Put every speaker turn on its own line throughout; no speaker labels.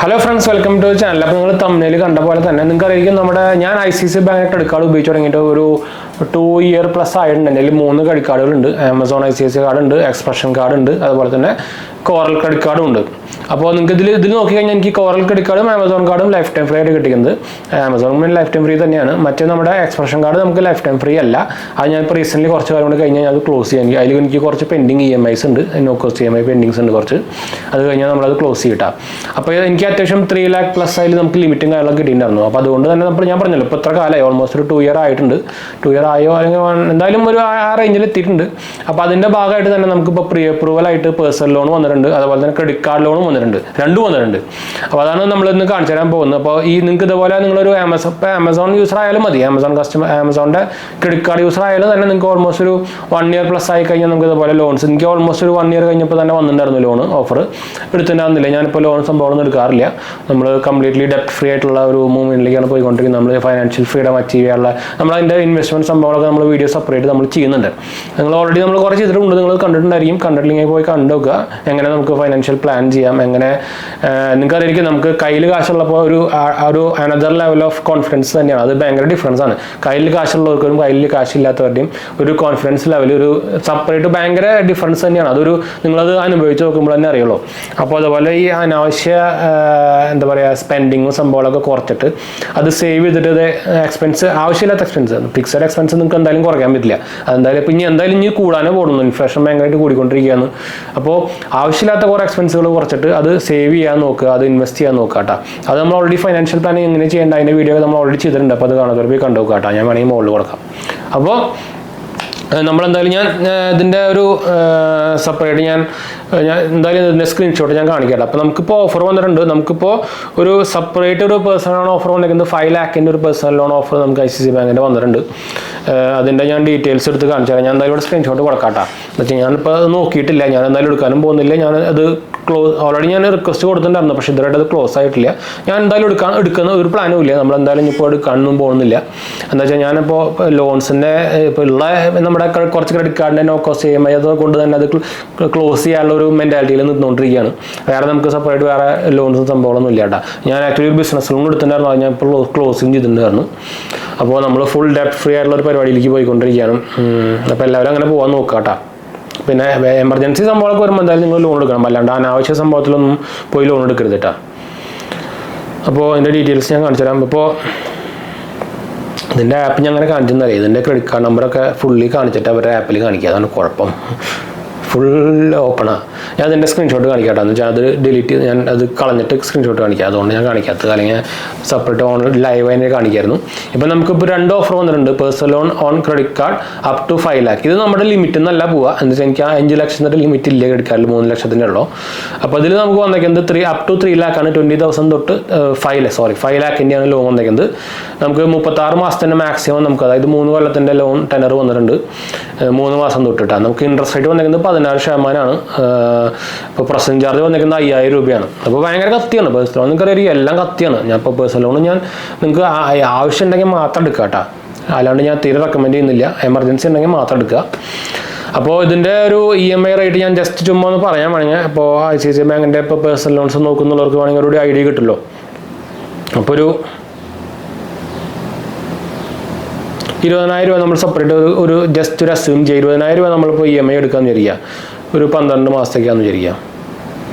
Hello friends, welcome to channel. അപ്പോൾ നിങ്ങൾ തമ്മിൽ കണ്ട പോലെ തന്നെ നിങ്ങൾക്കറിയാം ഞാൻ ICICI ബാങ്ക് ക്രെഡിറ്റ് കാർഡ് ഉപയോഗിച്ച് തുടങ്ങിയിട്ട് ഒരു 2 ഇയർ പ്ലസ് ആയിട്ടുണ്ട്. അതിൽ 3 ക്രെഡിറ്റ് കാർഡുകളുണ്ട്. ആമസോൺ ICICI കാർഡ് ഉണ്ട്, എക്സ്പ്രഷൻ കാർഡ് ഉണ്ട്, അതുപോലെ തന്നെ കോറൽ ക്രെഡിറ്റ് കാർഡും ഉണ്ട്. അപ്പോൾ നിങ്ങൾക്ക് ഇതിൽ നോക്കിക്കഴിഞ്ഞാൽ എനിക്ക് കോറൽ ക്രെഡിറ്റ് കാർഡും ആമസോൺ കാർഡും ലൈഫ് ടൈം ഫ്രീ ആയിട്ട് കിട്ടിക്കുന്നത്. ആമസോൺ ലൈഫ് ടൈം ഫ്രീ തന്നെയാണ്. മറ്റേ നമ്മുടെ എക്സ്പ്രഷൻ കാർഡ് നമുക്ക് ലൈഫ് ടൈം ഫ്രീ അല്ല. അത് ഞാൻ ഇപ്പോൾ റീസെൻ്റ്ലി കുറച്ച് കാലം കൊണ്ട് കഴിഞ്ഞാൽ അത് ക്ലോസ് ചെയ്യാൻ അതിൽ എനിക്ക് കുറച്ച് പെൻഡിങ് EMIs ഉണ്ട്, നോ കോസ്റ്റ് EMI പെൻഡിങ്സ് ഉണ്ട് കുറച്ച്. അത് കഴിഞ്ഞാൽ നമ്മളത് ക്ലോസ് ചെയ്തിട്ടാണ്. അപ്പോൾ എനിക്ക് അത്യാവശ്യം 3 lakh പ്ലസ് അതിൽ നമുക്ക് ലിമിറ്റും കാര്യങ്ങളൊക്കെ കിട്ടിയിട്ടുണ്ടായിരുന്നു. അപ്പോൾ അതുകൊണ്ട് തന്നെ ഞാൻ പറഞ്ഞല്ലോ, ഇപ്പോൾ ഇത്ര കാലമായി, ഓൾമോസ്റ്റ് ഒരു 2 ഇയർ ആയിട്ടുണ്ട്. 2 ഇയർ ആയോ അല്ലെങ്കിൽ എന്തായാലും ഒരു ആ റേഞ്ചിൽ എത്തിയിട്ടുണ്ട്. അപ്പോൾ അതിൻ്റെ ഭാഗമായിട്ട് തന്നെ നമുക്കിപ്പോൾ പ്രീ അപ്രൂവൽ ആയിട്ട് പേഴ്സണൽ ലോൺ വന്നിട്ടുണ്ട്, അതുപോലെ തന്നെ ക്രെഡിറ്റ് കാർഡ് ലോണും വന്നിട്ടുണ്ട്, രണ്ടും വന്നിട്ടുണ്ട്. അപ്പോൾ അതാണ് നമ്മളിന്ന് കാണിച്ചു തരാൻ പോകുന്നത്. അപ്പോൾ നിങ്ങൾക്ക് ഇതുപോലെ നിങ്ങളൊരു ആമസോൺ യൂസർ ആയാലും മതി, ആമസോണിൻ്റെ ക്രെഡിറ്റ് കാർഡ് യൂസർ ആയാലും തന്നെ നിങ്ങൾക്ക് ഓൾമോസ്റ്റ് ഒരു 1 ഇയർ പ്ലസ് ആയി കഴിഞ്ഞാൽ നമുക്ക് ഇതുപോലെ ലോൺസ്, എനിക്ക് ഓൾമോസ്റ്റ് ഒരു 1 ഇയർ കഴിഞ്ഞപ്പോൾ തന്നെ വന്നിട്ടുണ്ടായിരുന്നു ലോൺ ഓഫർ. എടുത്തിട്ടുണ്ടായിരുന്നില്ല, ഞാനിപ്പോൾ ലോൺ സംഭവമൊന്നും എടുക്കാറില്ല. നമ്മൾ കംപ്ലീറ്റ്ലി ഡെപ്റ്റ് ഫ്രീ ആയിട്ടുള്ള ഒരു മൂവ്മെൻറ്റിലേക്കാണ് പോയിക്കൊണ്ടിരിക്കുന്നത്. നമ്മൾ ഫൈനാൻഷ്യൽ ഫ്രീഡം അച്ചീവ് ചെയ്യാനുള്ള നമ്മളതിൻ്റെ ഇൻവെസ്റ്റ്മെൻറ്റ് സംഭവങ്ങളൊക്കെ നമ്മൾ വീഡിയോ സെപ്പറേറ്റ് നമ്മൾ ചെയ്യുന്നുണ്ട്. നമ്മൾ ഓൾറെഡി നമ്മൾ കുറച്ച് ചെയ്തിട്ടുണ്ട്, നിങ്ങൾ കണ്ടിട്ടുണ്ടായിരിക്കും. കണ്ടിട്ടില്ലെങ്കിൽ പോയി കണ്ടു നോക്കുക, എങ്ങനെ നമുക്ക് ഫൈനാൻഷ്യൽ പ്ലാൻ ചെയ്യാം, എങ്ങനെ നിങ്ങൾക്കറിയാം നമുക്ക് കയ്യിൽ കാശുള്ളപ്പോൾ ഒരു അനദർ ലെവൽ ഓഫ് കോൺഫിഡൻസ് തന്നെയാണ്. അത് ഭയങ്കര ഡിഫറൻസ് ആണ്. കയ്യിൽ കാശുള്ളവർക്കും കയ്യിൽ കാശില്ലാത്തവരുടെയും ഒരു കോൺഫിഡൻസ് ലെവൽ ഒരു സെപ്പറേറ്റ് ഭയങ്കര ഡിഫറൻസ് തന്നെയാണ്. നിങ്ങളത് അനുഭവിച്ച് നോക്കുമ്പോൾ തന്നെ അറിയുള്ളൂ. അപ്പോൾ അതുപോലെ ഈ അനാവശ്യ എന്താ പറയുക സ്പെൻഡിങ്ങും സംഭവങ്ങളൊക്കെ കുറച്ചിട്ട് അത് സേവ് ചെയ്തിട്ട് എക്സ്പെൻസ്, ആവശ്യമില്ലാത്ത എക്സ്പെൻസ്, ഫിക്സഡ് എക്സ്പെൻസ് നിങ്ങൾക്ക് എന്തായാലും കുറയ്ക്കാൻ പറ്റില്ല. അതെന്തായാലും ഇപ്പം ഇനി കൂടാനേ പോകുന്നു, ഇൻഫ്ലേഷൻ ഭയങ്കരമായിട്ട് കൂടിക്കൊണ്ടിരിക്കുകയാണ്. അപ്പോൾ ആവശ്യമില്ലാത്ത കുറേ എക്സ്പെൻസുകൾ കുറച്ചിട്ട് അത് സേവ് ചെയ്യാൻ നോക്കുക, അത് ഇൻവെസ്റ്റ് ചെയ്യാൻ നോക്കുക കേട്ടോ. അത് നമ്മൾ ഓൾറെഡി ഫൈനാൻഷ്യൽ പ്ലാനിങ് എങ്ങനെ ചെയ്യേണ്ട അതിൻ്റെ വീഡിയോ നമ്മൾ ഓൾറെഡി ചെയ്തിട്ടുണ്ട്. അപ്പോൾ അത് കാണാത്തവർ പോയി കണ്ടു നോക്കുക കേട്ടോ. ഞാൻ വേണമെങ്കിൽ മുകളിൽ കൊടുക്കാം. അപ്പോൾ നമ്മളെന്തായാലും ഞാൻ ഇതിൻ്റെ ഒരു സെപ്പറേറ്റ് ഞാൻ എന്തായാലും ഇതിൻ്റെ സ്ക്രീൻഷോട്ട് ഞാൻ കാണിക്കട്ടെ. അപ്പോൾ നമുക്കിപ്പോൾ ഓഫർ വന്നിട്ടുണ്ട്. നമുക്കിപ്പോൾ ഒരു സെപ്പറേറ്റ് ഒരു പേഴ്സണൽ ലോൺ ഓഫർ വന്നിരിക്കുന്നത് 5 lakhൻ്റെ ഒരു പേഴ്സണൽ ലോൺ ഓഫർ നമുക്ക് ICICI ബാങ്കിൻ്റെ വന്നിട്ടുണ്ട്. അതിൻ്റെ ഞാൻ ഡീറ്റെയിൽസ് എടുത്ത് കാണിച്ചു തരാം. ഞാൻ എന്തായാലും ഇവിടെ സ്ക്രീൻഷോട്ട് കൊടുക്കാട്ടോ. എന്ന് വെച്ചാൽ ഞാനിപ്പോൾ അത് നോക്കിയിട്ടില്ല, ഞാൻ എന്തായാലും എടുക്കാനും പോകുന്നില്ല. ഞാൻ അത് ഓൾറെഡി ഞാൻ റിക്വസ്റ്റ് കൊടുത്തിട്ടുണ്ടായിരുന്നു, പക്ഷേ ഇതുവരെയായിട്ട് അത് ക്ലോസ് ആയിട്ടില്ല. ഞാൻ എന്തായാലും എടുക്കുന്ന ഒരു പ്ലാനും ഇല്ല. നമ്മളെന്തായാലും ഇപ്പോൾ എടുക്കാനൊന്നും പോകുന്നില്ല. എന്താ വെച്ചാൽ ഞാനിപ്പോൾ ലോൺസിൻ്റെ ഇപ്പോൾ ഉള്ള നമ്മുടെ കുറച്ച് ക്രെഡിറ്റ് കാർഡിൻ്റെ നോ കോസ്റ്റ് EMI അതുകൊണ്ട് തന്നെ അത് ക്ലോസ് ചെയ്യാനുള്ള ഒരു മെൻറ്റാലിറ്റിയിൽ നിന്നുകൊണ്ടിരിക്കുകയാണ്. വേറെ നമുക്ക് സെപ്പറേറ്റ് വേറെ ലോൺസും സംഭവങ്ങളൊന്നും ഇല്ല കേട്ടോ. ഞാൻ ആക്ച്വലി ഒരു ബിസിനസ് ലോൺ എടുത്തിട്ടുണ്ടായിരുന്നു, അത് ഞാൻ ഇപ്പോൾ ക്ലോസിങ് ചെയ്തിട്ടുണ്ടായിരുന്നു. അപ്പോൾ നമ്മൾ ഫുൾ ഡെപ്റ്റ് ഫ്രീ ആയിട്ടുള്ള ഒരു പരിപാടിയിലേക്ക് പോയിക്കൊണ്ടിരിക്കുകയാണ്. അപ്പോൾ എല്ലാവരും അങ്ങനെ പോകാൻ നോക്കുക കേട്ടോ. പിന്നെ എമർജൻസി സംഭവങ്ങളൊക്കെ വരുമ്പോൾ എന്തായാലും നിങ്ങൾ ലോൺ എടുക്കണം, അല്ലാണ്ട് അനാവശ്യ സംഭവത്തിലൊന്നും പോയി ലോൺ എടുക്കരുത് കേട്ടോ. അപ്പോൾ അതിൻ്റെ ഡീറ്റെയിൽസ് ഞാൻ കാണിച്ചു തരാം. ഇപ്പോൾ ഇതിൻ്റെ ആപ്പ് ഞാൻ അങ്ങനെ കാണിച്ചെന്നറിയാം. ഇതിൻ്റെ ക്രെഡിറ്റ് കാർഡ് നമ്പറൊക്കെ ഫുള്ളി കാണിച്ചിട്ട് അവരുടെ ആപ്പിൽ കാണിക്കുക, അതാണ് കുഴപ്പം. ഫുൾ ഓപ്പണാണ്. ഞാൻ അതിൻ്റെ സ്ക്രീൻഷോട്ട് കാണിക്കാട്ടോ. എന്ന് വെച്ചാൽ അത് ഡിലീറ്റ് ചെയ്ത് ഞാൻ അത് കളഞ്ഞിട്ട് സ്ക്രീൻഷോട്ട് കാണിക്കാം. അതുകൊണ്ട് ഞാൻ കാണിക്കാത്തത്, അല്ലെങ്കിൽ സെപ്പറേറ്റ് ഓൺ ലൈവ് അതിനെ കാണിക്കായിരുന്നു. ഇപ്പം നമുക്കിപ്പോൾ 2 ഓഫർ വന്നിട്ടുണ്ട്. Personal loan on credit card up to 5 lakh. ഇത് നമ്മുടെ ലിമിറ്റ് എന്നല്ല പോവുക. എന്ന് വെച്ചാൽ എനിക്ക് 5 ലക്ഷത്തിൻ്റെ ലിമിറ്റ് ഇല്ല ക്രെഡിറ്റ് കാർഡിൽ, 3 ലക്ഷത്തിൻ്റെ ഉള്ളൂ. അപ്പോൾ ഇതിൽ നമുക്ക് വന്നേക്കുന്നത് അപ് ടു 3 lakh ആണ്. 20,000 തൊട്ട് 5 lakhൻ്റെയാണ് ലോൺ വന്നേക്കുന്നത്. നമുക്ക് 36 മാസത്തിൻ്റെ മാക്സിമം നമുക്ക്, അതായത് 3 കൊല്ലത്തിൻ്റെ ലോൺ ടെനർ വന്നിട്ടുണ്ട്. 3 മാസം തൊട്ടിട്ടാണ്. നമുക്ക് ഇൻട്രസ്റ്റ് റേറ്റ് വന്നേക്കുന്നത് 16%. ഇപ്പോൾ പ്രൊസസിംഗ് ചാർജ് വന്നിരിക്കുന്നത് 5000 രൂപയാണ്. അപ്പോൾ ഭയങ്കര കത്തിയാണ് പേഴ്സണൽ ലോൺ. നിങ്ങൾക്കറിയാം എല്ലാം കത്തിയാണ്. ഞാൻ ഇപ്പോൾ പേഴ്സണൽ ലോൺ നിങ്ങൾക്ക് ആവശ്യം ഉണ്ടെങ്കിൽ മാത്രം എടുക്കുക കേട്ടോ, അല്ലാണ്ട് ഞാൻ തീരെ റെക്കമെൻഡ് ചെയ്യുന്നില്ല. എമർജൻസി ഉണ്ടെങ്കിൽ മാത്രം എടുക്കുക. അപ്പോൾ ഇതിൻ്റെ ഒരു EMI റേറ്റ് ഞാൻ ജസ്റ്റ് ചുമ്മാ ഒന്ന് പറയാൻ വേണമെങ്കിൽ, ഇപ്പോൾ ICICI ബാങ്കിൻ്റെ ഇപ്പോൾ പേഴ്സണൽ ലോൺസ് നോക്കുന്നവർക്ക് വേണമെങ്കിൽ ഒരു ഐഡിയ കിട്ടുമല്ലോ. അപ്പോൾ ഒരു 20,000 രൂപ നമ്മൾ സെപ്പറേറ്റ് ഒരു ജസ്റ്റ് ഒരു അസ്യൂം ചെയ്യുക. 20,000 രൂപ നമ്മളിപ്പോൾ EMI എടുക്കാമെന്ന് വിചാരിക്കുക. ഒരു 12 മാസത്തേക്കാണെന്ന് വിചാരിക്കുക,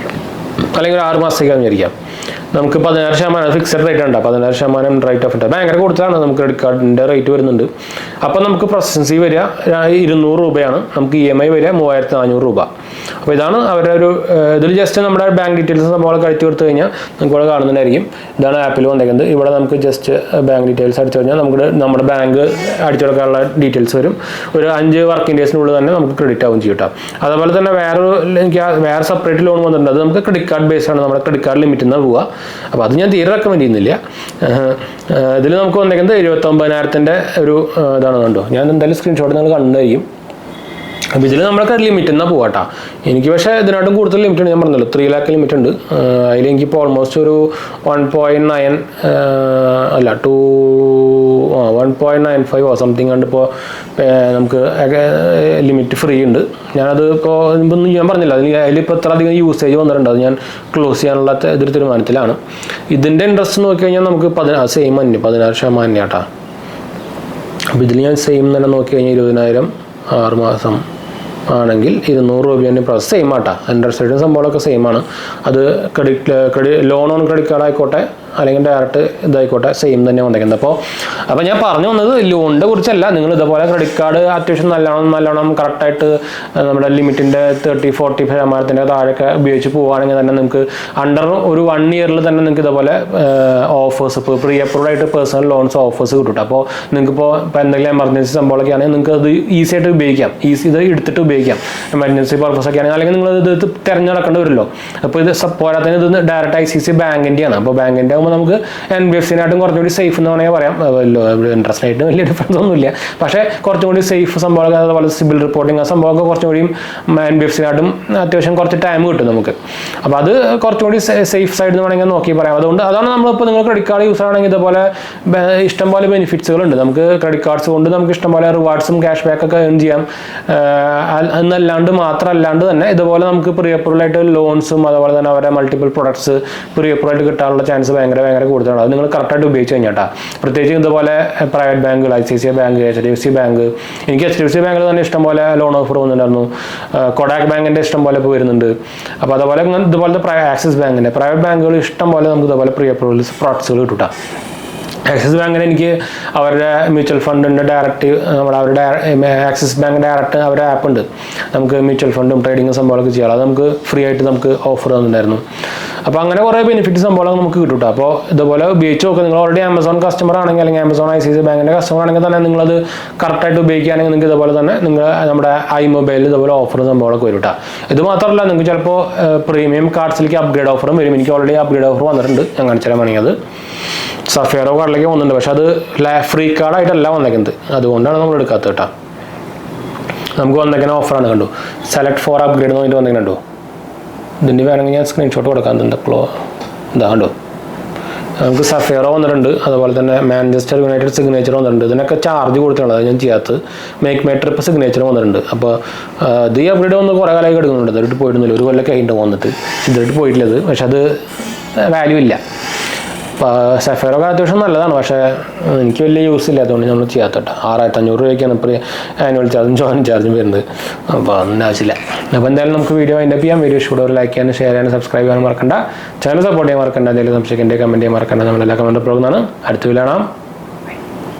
അല്ലെങ്കിൽ ഒരു 6 മാസത്തേക്കാണെന്ന് വിചാരിക്കാം. നമുക്ക് 16% ഫിക്സഡ് റേറ്റ് ഉണ്ട്. 16% റേറ്റ് ഓഫ് ഇൻട്രസ്റ്റ് ഭയങ്കര കൂടുതലാണ്. നമുക്ക് ക്രെഡിറ്റ് കാർഡിൻ്റെ റേറ്റ് വരുന്നുണ്ട്. അപ്പോൾ നമുക്ക് പ്രോസസ്സിംഗ് ഫീ വരിക 200 രൂപയാണ്. നമുക്ക് EMI വരിക 3400 രൂപ. അപ്പോൾ ഇതാണ് അവരുടെ ഒരു ഇതിൽ ജസ്റ്റ് നമ്മുടെ ബാങ്ക് ഡീറ്റെയിൽസ് സംഭവങ്ങളൊക്കെ അടിച്ചു കൊടുത്തു കഴിഞ്ഞാൽ നമുക്ക് ഇവിടെ കാണുന്നുണ്ടായിരിക്കും. ഇതാണ് ആപ്പിൽ വന്നേക്കുന്നത്. ഇവിടെ നമുക്ക് ജസ്റ്റ് ബാങ്ക് ഡീറ്റെയിൽസ് അടിച്ചു കഴിഞ്ഞാൽ നമ്മുടെ ബാങ്ക് അടിച്ചു കൊടുക്കാനുള്ള ഡീറ്റെയിൽസ് വരും. ഒരു 5 വർക്കിംഗ് ഡേയ്സിനുള്ളിൽ തന്നെ നമുക്ക് ക്രെഡിറ്റ് ആവും ചെയ്യട്ടോ. അതുപോലെ തന്നെ വേറെ സെപ്പറേറ്റ് ലോൺ വന്നിട്ടുണ്ട്. അത് നമുക്ക് ക്രെഡിറ്റ് കാർഡ് ബേസ് ആണ്. നമ്മുടെ ക്രെഡിറ്റ് കാർഡ് ലിമിറ്റിൽ നിന്ന് പോവുക. അപ്പോൾ അത് ഞാൻ തീരെ റെക്കമെൻഡ് ചെയ്യുന്നില്ല. ഇതിൽ നമുക്ക് വന്നേക്കുന്നത് 79,000ൻ്റെ ഒരു ഇതാണ് കണ്ടോ. ഞാൻ എന്തായാലും സ്ക്രീൻഷോട്ട് നിങ്ങൾ കണ്ടായിരിക്കും. അപ്പോൾ ഇതിൽ നമ്മളൊക്കെ ലിമിറ്റ് എന്നാൽ പോകട്ടാ. എനിക്ക് പക്ഷേ ഇതിനായിട്ടും കൂടുതൽ ലിമിറ്റ് ഉണ്ട്. ഞാൻ പറഞ്ഞല്ലോ 3 lakh ലിമിറ്റ് ഉണ്ട്. അതിൽ എനിക്കിപ്പോൾ ഓൾമോസ്റ്റ് ഒരു 1.9 അല്ല 1.95 സംതിങ് ഉണ്ട് ഇപ്പോൾ നമുക്ക് ലിമിറ്റ് ഫ്രീ ഉണ്ട്. ഞാനത് ഇപ്പോൾ ഞാൻ പറഞ്ഞില്ല അതിലിപ്പോൾ എത്ര അധികം യൂസേജ് വന്നിട്ടുണ്ട്. അത് ഞാൻ ക്ലോസ് ചെയ്യാനുള്ള ഇതൊരു തീരുമാനത്തിലാണ്. ഇതിൻ്റെ ഇൻട്രസ്റ്റ് നോക്കി കഴിഞ്ഞാൽ നമുക്ക് സെയിം തന്നെ 16% കേട്ടാ. അപ്പോൾ ഇതിൽ ഞാൻ സെയിം തന്നെ നോക്കി കഴിഞ്ഞാൽ 20,000 6 മാസം ആണെങ്കിൽ 200 രൂപ തന്നെ പ്രോസസ് സെയിം ആട്ടാ. ഇൻട്രസ്റ്റ് റേറ്റും സംഭവങ്ങളൊക്കെ സെയിം ആണ്. അത് ലോൺ ഓൺ ക്രെഡിറ്റ് കാർഡ് ആയിക്കോട്ടെ അല്ലെങ്കിൽ ഡയറക്റ്റ് ഇതായിക്കോട്ടെ സെയിം തന്നെ വന്നേക്കുന്നത്. അപ്പോൾ ഞാൻ പറഞ്ഞു വന്നത് ലോണിനെ കുറിച്ചല്ല. നിങ്ങൾ ഇതുപോലെ ക്രെഡിറ്റ് കാർഡ് അത്യാവശ്യം നല്ലോണം കറക്റ്റായിട്ട് നമ്മുടെ ലിമിറ്റിൻ്റെ 30-40% താഴെയൊക്കെ ഉപയോഗിച്ച് പോവുകയാണെങ്കിൽ തന്നെ നിങ്ങൾക്ക് അണ്ടർ ഒരു 1 ഇയറിൽ തന്നെ നിങ്ങൾക്ക് ഇതുപോലെ ഓഫേഴ്സ് ഇപ്പോൾ പ്രീ അപ്രൂവ്ഡ് ആയിട്ട് പേഴ്സണൽ ലോൺസ് ഓഫേഴ്സ് കിട്ടും. അപ്പോൾ നിങ്ങൾക്കിപ്പോൾ എന്തെങ്കിലും എമർജൻസി സംഭവമൊക്കെ ആണെങ്കിൽ നിങ്ങൾക്ക് അത് ഈസി ആയിട്ട് ഉപയോഗിക്കാം. ഇത് എടുത്തിട്ട് ഉപയോഗിക്കാം എമർജൻസി പർപ്പസ് ഒക്കെ ആണെങ്കിൽ. അല്ലെങ്കിൽ നിങ്ങൾ ഇത് തിരഞ്ഞെടുക്കേണ്ടി വരുമല്ലോ. അപ്പോൾ ഇത് പോരാത്തതിന് ഇത് ഡയറക്റ്റ് ICICI ബാങ്കിൻ്റെയാണ്. അപ്പോൾ ബാങ്കിൻ്റെ നമുക്ക് NBFC-നായിട്ടും കുറച്ചുകൂടി സേഫ് എന്ന് വേണമെങ്കിൽ പറയാം. ഇൻട്രസ്റ്റ് റേറ്റ് വലിയ ഡിഫറൻസ് ഒന്നുമില്ല. പക്ഷേ കുറച്ചും കൂടി സേഫ് സംഭവമൊക്കെ അതുപോലെ സിബിൽ റിപ്പോർട്ടിങ് ആ സംഭവമൊക്കെ കുറച്ചും കൂടിയും NBFC-നായിട്ടും അത്യാവശ്യം കുറച്ച് ടൈം കിട്ടും നമുക്ക്. അപ്പോൾ അത് കുറച്ചും കൂടി സേഫ് സൈഡ് എന്ന് വേണമെങ്കിൽ നോക്കി പറയാം. അതാണ് നമ്മളിപ്പോൾ നിങ്ങൾ ക്രെഡിറ്റ് കാർഡ് യൂസ് ആണെങ്കിൽ ഇതുപോലെ ഇഷ്ടംപോലെ ബെനിഫിറ്റ്സുകളുണ്ട്. നമുക്ക് ക്രെഡിറ്റ് കാർഡ്സ് കൊണ്ട് നമുക്ക് ഇഷ്ടംപോലെ റിവാർഡ്സും ക്യാഷ് ബാക്കൊക്കെ ഏൺ ചെയ്യാം. എന്നല്ലാണ്ട് മാത്രമല്ലാണ്ട് തന്നെ ഇതുപോലെ നമുക്ക് പ്രീ അപ്രൂവൽ ആയിട്ട് ലോൺസും അതുപോലെ തന്നെ അവരുടെ മൾട്ടിപ്പിൾ പ്രൊഡക്ട്സ് പ്രീ അപ്രൂവൽ ആയിട്ട് കിട്ടാനുള്ള ചാൻസ് ഭയങ്കര കൂടുതലാണ്. അത് നിങ്ങൾ കറക്റ്റായിട്ട് ഉപയോഗിച്ച് കഴിഞ്ഞാട്ടാ. പ്രത്യേകിച്ച് ഇതുപോലെ പ്രൈവറ്റ് ബാങ്കുകൾ ICICI ബാങ്ക്, HDFC ബാങ്ക്. എനിക്ക് HDFC ബാങ്കിൽ തന്നെ ഇഷ്ടംപോലെ ലോൺ ഓഫർ വന്നിട്ടുണ്ടായിരുന്നു. കൊഡാക് ബാങ്കിൻ്റെ ഇഷ്ടംപോലെ ഇപ്പോൾ വരുന്നുണ്ട്. അപ്പോൾ അതുപോലെ ഇതുപോലത്തെ ആക്സിസ് ബാങ്കിൻ്റെ പ്രൈവറ്റ് ബാങ്കുകൾ ഇഷ്ടംപോലെ നമുക്ക് ഇതുപോലെ പ്രീ അപ്രൂവൽ പ്രോഡക്ട്സുകൾ കിട്ടും. ആക്സിസ് ബാങ്കിന് എനിക്ക് അവരുടെ മ്യൂച്വൽ ഫണ്ടിൻ്റെ ഡയറക്റ്റ് അവരുടെ ആക്സിസ് ബാങ്ക് ഡയറക്റ്റ് അവരുടെ ആപ്പ് ഉണ്ട്. നമുക്ക് മ്യൂച്വൽ ഫണ്ടും ട്രേഡിങ്ങും സംഭവങ്ങളൊക്കെ ചെയ്യാം. അത് നമുക്ക് ഫ്രീ ആയിട്ട് നമുക്ക് ഓഫർ തന്നിട്ടുണ്ടായിരുന്നു. അപ്പോൾ അങ്ങനെ കുറേ ബെനിഫിറ്റ് സംഭവങ്ങളൊക്കെ നമുക്ക് കിട്ടും. അപ്പോൾ ഇതുപോലെ ഉപയോഗിച്ച് നോക്കുക. നിങ്ങൾ ഓൾറെഡി ആമസോൺ കസ്റ്റമർ ആണെങ്കിൽ അല്ലെങ്കിൽ ആമസോൺ ICICI ബാങ്കിൻ്റെ കസ്റ്റമർ ആണെങ്കിൽ തന്നെ നിങ്ങളത് കറക്റ്റായിട്ട് ഉപയോഗിക്കുകയാണെങ്കിൽ നിങ്ങൾക്ക് ഇതുപോലെ തന്നെ നിങ്ങൾ നമ്മുടെ iMobile ഇതുപോലെ ഓഫർ സംഭവങ്ങളൊക്കെ വരും കേട്ടോ. ഇത് മാത്രമല്ല നിങ്ങൾക്ക് ചിലപ്പോൾ പ്രീമിയം കാർഡ്സിലേക്ക് അപ്ഗ്രേഡ് ഓഫറും വരും. എനിക്ക് ഓൾറെഡി അപ്ഗ്രേഡ് ഓഫർ വന്നിട്ടുണ്ട്. ഞാൻ കാണിച്ചു തരാൻ വേണമെങ്കിൽ അത് സഫേറോ കാർഡിലേക്ക് വന്നിട്ടുണ്ട്. പക്ഷെ അത് ഫ്രീ കാർഡായിട്ടല്ല വന്നേക്കുന്നത്. അതുകൊണ്ടാണ് നമ്മൾ എടുക്കാത്തത് കേട്ടോ. നമുക്ക് വന്നേക്കുന്ന ഓഫറാണ് കണ്ടു. സെലക്ട് ഫോർ അപ്ഗ്രേഡ് എന്ന് പറഞ്ഞിട്ട് വന്നേക്കുന്നുണ്ടോ. ഇതിൻ്റെ വേണമെങ്കിൽ ഞാൻ സ്ക്രീൻഷോട്ട് കൊടുക്കാം. ഇതാ കണ്ടോ. നമുക്ക് സഫേറോ വന്നിട്ടുണ്ട്. അതുപോലെ തന്നെ മാഞ്ചസ്റ്റർ യുണൈറ്റഡ് സിഗ്നേച്ചർ വന്നിട്ടുണ്ട്. ഇതിനൊക്കെ ചാർജ് കൊടുത്തിട്ടുണ്ട്. അത് ഞാൻ ചെയ്യാത്തത്. മേക്ക് മൈ ട്രിപ്പ് സിഗ്നേച്ചർ വന്നിട്ടുണ്ട്. അപ്പോൾ ഇത് ഈ അപ്ഗ്രേഡ് വന്ന് കുറേ കാലമായി എടുക്കുന്നുണ്ട്. ഇതായിട്ട് പോയിട്ടൊന്നുമില്ല. 1 കൊല്ലമൊക്കെ ആയിട്ട് വന്നിട്ട് ഇതായിട്ട് പോയിട്ടില്ലത്. പക്ഷെ അത് വാല്യൂ ഇല്ല. സഫേറോ ഒക്കെ അത്യാവശ്യം നല്ലതാണ്. പക്ഷേ എനിക്ക് വലിയ യൂസ് ഇല്ല. അതുകൊണ്ട് നമ്മൾ ചെയ്യാത്തട്ടോ. 6,500 രൂപയ്ക്കാണ് ഇപ്പോൾ ആനുവൽ ചാർജും ജോയിൻ ചാർജും വരുന്നത്. അപ്പോൾ അതൊന്നും ആവശ്യമില്ല. അപ്പോൾ എന്തായാലും നമുക്ക് വീഡിയോ അതിൻ്റെ ചെയ്യാം. വീഡിയോ ഇഷ്ടപ്പെട്ട ഒരു ലൈക്ക് ചെയ്യാനും ഷെയർ ചെയ്യാനും സബ്സ്ക്രൈബ് ചെയ്യാനും മറക്കണ്ട. ചാനൽ സപ്പോർട്ട് ചെയ്യാൻ മറക്കണ്ട. എന്തെങ്കിലും സംശയിക്കേണ്ട കമൻറ്റ് ചെയ്യാൻ മറക്കണ്ട. നമ്മളെല്ലാ കമൻറ്റ് പ്രോഗ്രാമാണ്. അടുത്ത വീഡിയോ കാണാം.